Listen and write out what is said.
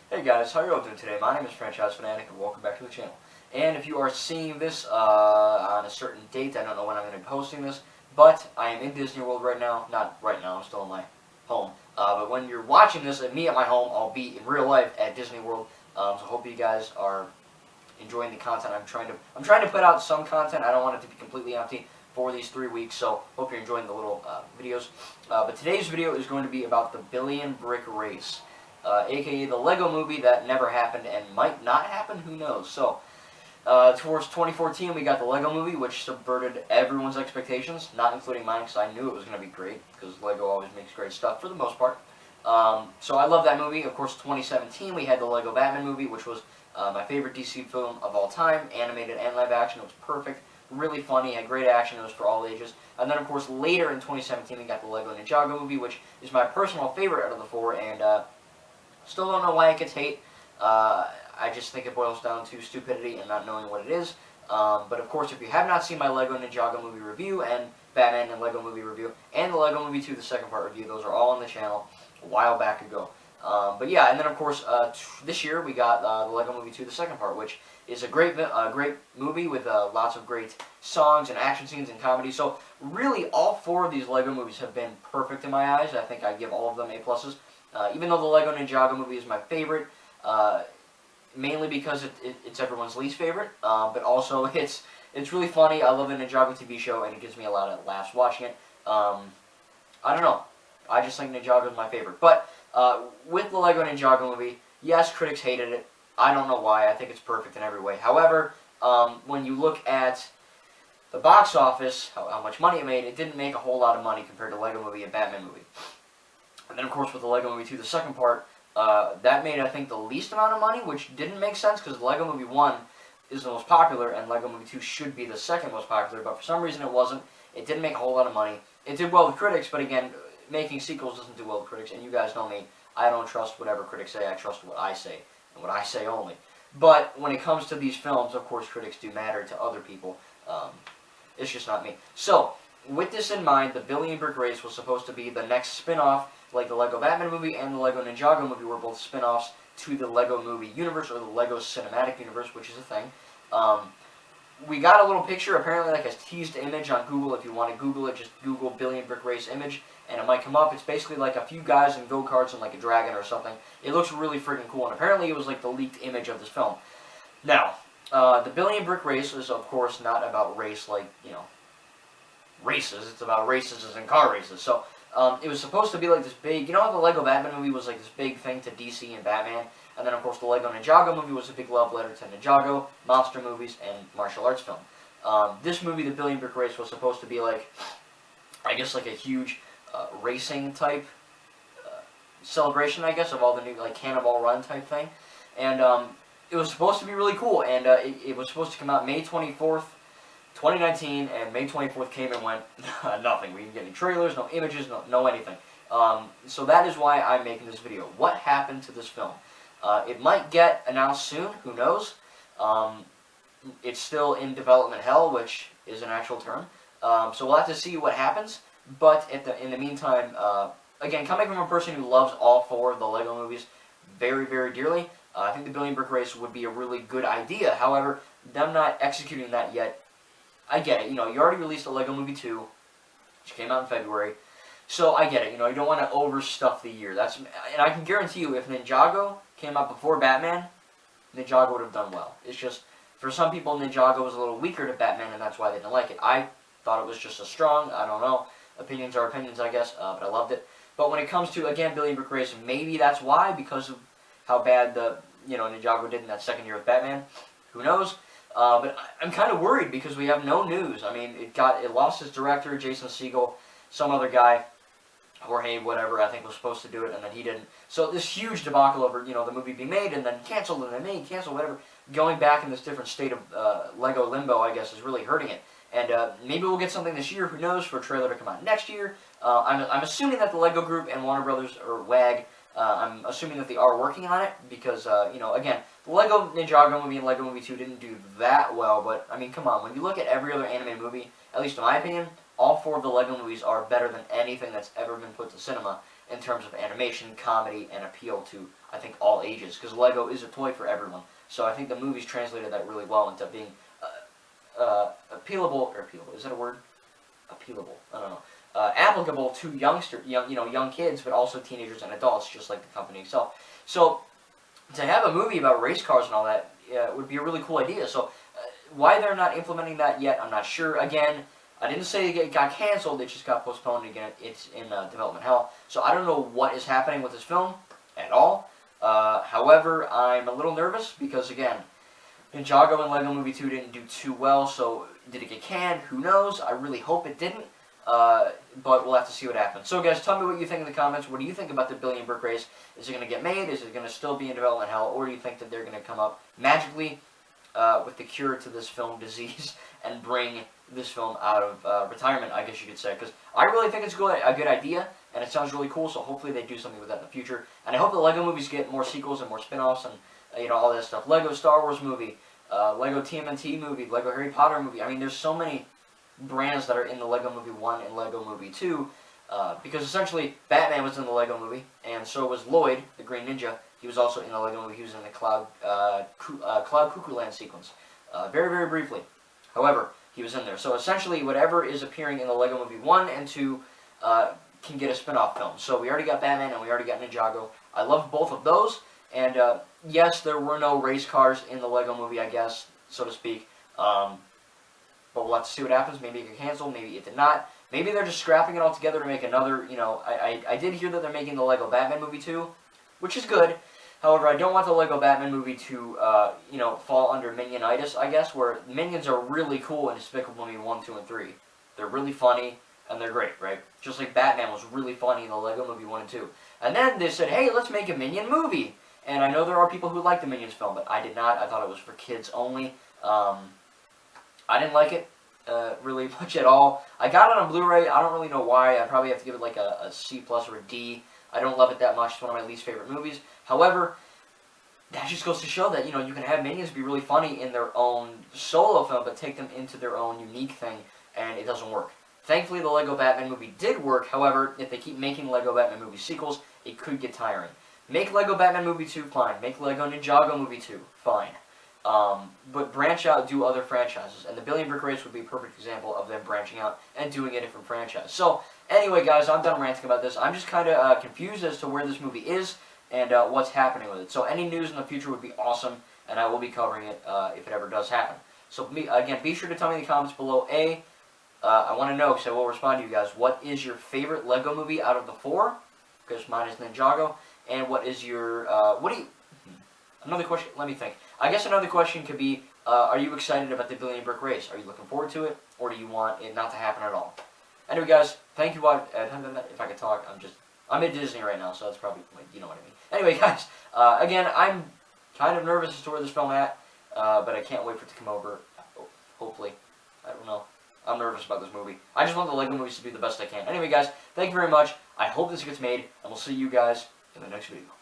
Hey guys, how are you all doing today? My name is Franchise Fanatic and welcome back to the channel. And if you are seeing this on a certain date, I don't know when I'm going to be posting this, but I am in Disney World right now. Not right now, I'm still in my home. But when you're watching this, me at my home, I'll be in real life at Disney World. So I hope you guys are enjoying the content. I'm trying to put out some content. I don't want it to be completely empty for these 3 weeks, so hope you're enjoying the little videos. But today's video is going to be about the Billion Brick Race. AKA the Lego movie that never happened and might not happen, who knows. So, towards 2014, we got the Lego movie, which subverted everyone's expectations, not including mine, because I knew it was going to be great, because Lego always makes great stuff for the most part. So I love that movie. Of course, 2017, we had the Lego Batman movie, which was my favorite DC film of all time, animated and live action. It was perfect, really funny, had great action. It was for all ages. And then, of course, later in 2017, we got the Lego Ninjago movie, which is my personal favorite out of the four, and still don't know why it gets hate. I just think it boils down to stupidity and not knowing what it is. But of course, if you have not seen my Lego Ninjago movie review and Batman and Lego movie review and the Lego movie 2, the second part review, those are all on the channel a while back ago. But yeah, and then of course, this year we got the Lego movie 2, the second part, which is a great movie with lots of great songs and action scenes and comedy. So really, all four of these Lego movies have been perfect in my eyes. I think I give all of them A+. Even though the Lego Ninjago movie is my favorite, mainly because it's everyone's least favorite, but also it's really funny. I love the Ninjago TV show, and it gives me a lot of laughs watching it. I don't know. I just think Ninjago is my favorite. But with the Lego Ninjago movie, yes, critics hated it. I don't know why. I think it's perfect in every way. However, when you look at the box office, how much money it made, it didn't make a whole lot of money compared to Lego movie and Batman movie. And then, of course, with the Lego Movie 2, the second part, that made, I think, the least amount of money, which didn't make sense, because Lego Movie 1 is the most popular, and Lego Movie 2 should be the second most popular, but for some reason it wasn't. It didn't make a whole lot of money. It did well with critics, but again, making sequels doesn't do well with critics, and you guys know me. I don't trust whatever critics say. I trust what I say, and what I say only. But when it comes to these films, of course, critics do matter to other people. It's just not me. So, with this in mind, the Billion Brick Race was supposed to be the next spin-off, like the Lego Batman movie and the Lego Ninjago movie were both spin-offs to the Lego movie universe, or the Lego cinematic universe, which is a thing. We got a little picture, apparently like a teased image on Google. If you want to Google it, just Google Billion Brick Race image, and it might come up. It's basically like a few guys in go-karts and like a dragon or something. It looks really freaking cool, and apparently it was like the leaked image of this film. Now, the Billion Brick Race is, of course, not about race like, you know, races. It's about races as in car races. So, it was supposed to be like this big, you know how the Lego Batman movie was like this big thing to DC and Batman? And then, of course, the Lego Ninjago movie was a big love letter to Ninjago, monster movies, and martial arts film. This movie, The Billion Brick Race, was supposed to be like, I guess, like a huge racing type celebration, I guess, of all the new, like, Cannonball Run type thing. And it was supposed to be really cool, and it was supposed to come out May 24th, 2019, and May 24th came and went. Nothing. We didn't get any trailers, no images, no anything. So that is why I'm making this video. What happened to this film? It might get announced soon, who knows. It's still in development hell, which is an actual term. So we'll have to see what happens. But in the meantime, again, coming from a person who loves all four of the Lego movies very, very dearly, I think the Billion Brick Race would be a really good idea. However, them not executing that yet, I get it. You know, you already released a Lego Movie 2, which came out in February. So I get it. You know, you don't want to overstuff the year. And I can guarantee you, if Ninjago came out before Batman, Ninjago would have done well. It's just, for some people, Ninjago was a little weaker to Batman, and that's why they didn't like it. I thought it was just as strong. I don't know. Opinions are opinions, I guess, but I loved it. But when it comes to, again, Billion Brick Race, maybe that's why, because of how bad Ninjago did in that second year with Batman. Who knows? But I'm kind of worried because we have no news. I mean, it lost its director, Jason Segel, some other guy, Jorge, whatever, I think was supposed to do it, and then he didn't. So this huge debacle over, the movie being made and then canceled and then made, canceled, whatever, going back in this different state of Lego limbo, I guess, is really hurting it. And maybe we'll get something this year, who knows, for a trailer to come out next year. I'm assuming that the Lego Group and Warner Brothers, or WAG, I'm assuming that they are working on it because, again, the Lego Ninjago movie and Lego Movie 2 didn't do that well, but, I mean, come on, when you look at every other animated movie, at least in my opinion, all four of the Lego movies are better than anything that's ever been put to cinema. in terms of animation, comedy, and appeal to, I think, all ages, because Lego is a toy for everyone. So I think the movies translated that really well into being appealable, is that a word? Appealable, I don't know. Applicable to young kids, but also teenagers and adults, just like the company itself. So to have a movie about race cars and all that would be a really cool idea. So why they're not implementing that yet, I'm not sure. Again, I didn't say it got canceled, it just got postponed again. It's in development hell. So I don't know what is happening with this film at all. However, I'm a little nervous because, again, Ninjago and Lego Movie 2 didn't do too well, so did it get canned? Who knows? I really hope it didn't, but we'll have to see what happens. So guys, tell me what you think in the comments. What do you think about the Billion Brick Race? Is it going to get made? Is it going to still be in development hell? Or do you think that they're going to come up magically with the cure to this film disease and bring this film out of retirement, I guess you could say? Because I really think it's a good idea, and it sounds really cool, so hopefully they do something with that in the future. And I hope the Lego movies get more sequels and more spin-offs and all that stuff. Lego Star Wars movie, Lego TMNT movie, Lego Harry Potter movie. I mean, there's so many brands that are in the Lego Movie 1 and Lego Movie 2, because essentially Batman was in the Lego Movie, and so was Lloyd, the Green Ninja. He was also in the Lego Movie. He was in the Cloud Cuckoo Land sequence, very, very briefly. However, he was in there. So essentially, whatever is appearing in the Lego Movie 1 and 2 can get a spin-off film. So we already got Batman and we already got Ninjago. I love both of those. And yes, there were no race cars in the Lego Movie, I guess, so to speak. But we'll have to see what happens. Maybe it got canceled. Maybe it did not. Maybe they're just scrapping it all together to make another, I did hear that they're making the Lego Batman movie too, which is good. However, I don't want the Lego Batman movie to, fall under Minionitis, I guess, where Minions are really cool in Despicable Me 1, 2, and 3. They're really funny, and they're great, right? Just like Batman was really funny in the Lego Movie 1 and 2. And then they said, hey, let's make a Minion movie. And I know there are people who like the Minions film, but I did not. I thought it was for kids only. I didn't like it really much at all. I got it on Blu-ray. I don't really know why. I probably have to give it like a C+ or a D. I don't love it that much. It's one of my least favorite movies. However, that just goes to show that, you can have Minions be really funny in their own solo film, but take them into their own unique thing, and it doesn't work. Thankfully, the Lego Batman movie did work. However, if they keep making Lego Batman movie sequels, it could get tiring. Make Lego Batman movie 2, fine. Make Lego Ninjago movie 2, fine. But branch out, do other franchises. And the Billion Brick Race would be a perfect example of them branching out and doing a different franchise. So, anyway, guys, I'm done ranting about this. I'm just kind of confused as to where this movie is and what's happening with it. So any news in the future would be awesome, and I will be covering it if it ever does happen. So, again, be sure to tell me in the comments below, I want to know, because I will respond to you guys, what is your favorite Lego movie out of the 4? Because mine is Ninjago. And what is your, another question, let me think. I guess another question could be, are you excited about the Billion Brick Race? Are you looking forward to it, or do you want it not to happen at all? Anyway, guys, thank you, if I could talk, I'm at Disney right now, so that's probably, you know what I mean. Anyway, guys, again, I'm kind of nervous as to where this film at, but I can't wait for it to come over, hopefully. I don't know. I'm nervous about this movie. I just want the Lego movies to do the best I can. Anyway, guys, thank you very much. I hope this gets made, and we'll see you guys in the next video.